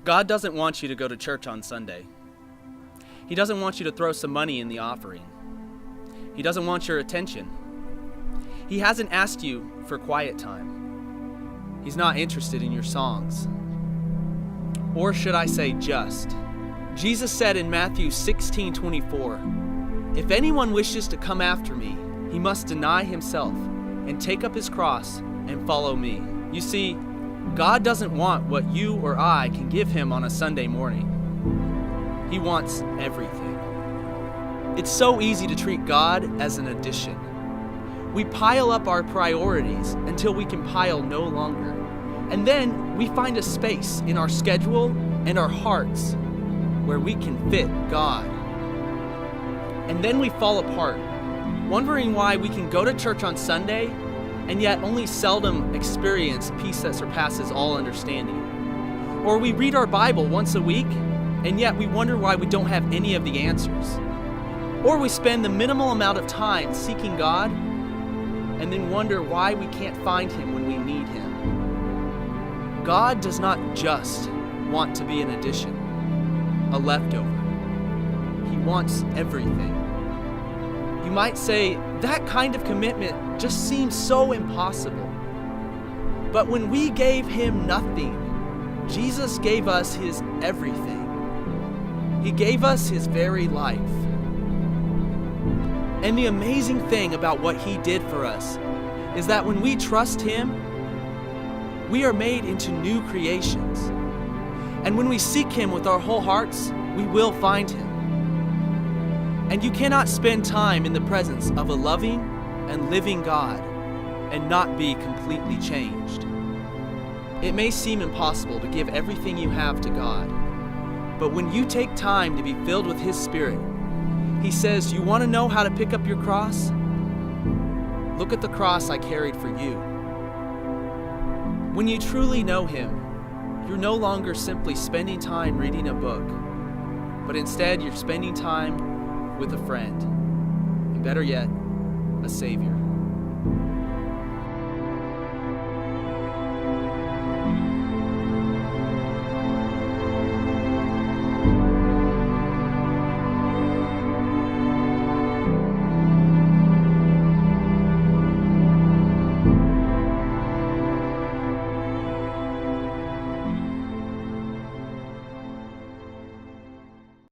God doesn't want you to go to church on Sunday. He doesn't want you to throw some money in the offering. He doesn't want your attention. He hasn't asked you for quiet time. He's not interested in your songs. Or should I say just? Jesus said in Matthew 16:24, "If anyone wishes to come after me, he must deny himself and take up his cross and follow me." You see, God doesn't want what you or I can give him on a Sunday morning. He wants everything. It's so easy to treat God as an addition. We pile up our priorities until we can pile no longer. And then we find a space in our schedule and our hearts where we can fit God. And then we fall apart, wondering why we can go to church on Sunday and yet only seldom experience peace that surpasses all understanding. Or we read our Bible once a week, and yet we wonder why we don't have any of the answers. Or we spend the minimal amount of time seeking God, and then wonder why we can't find him when we need him. God does not just want to be an addition, a leftover. He wants everything. You might say, that kind of commitment just seems so impossible. But when we gave him nothing, Jesus gave us his everything. He gave us his very life. And the amazing thing about what he did for us is that when we trust him, we are made into new creations. And when we seek him with our whole hearts, we will find him. And you cannot spend time in the presence of a loving and living God and not be completely changed. It may seem impossible to give everything you have to God, but when you take time to be filled with his Spirit, he says, "You want to know how to pick up your cross? Look at the cross I carried for you." When you truly know him, you're no longer simply spending time reading a book, but instead you're spending time with a friend, and better yet, a Savior.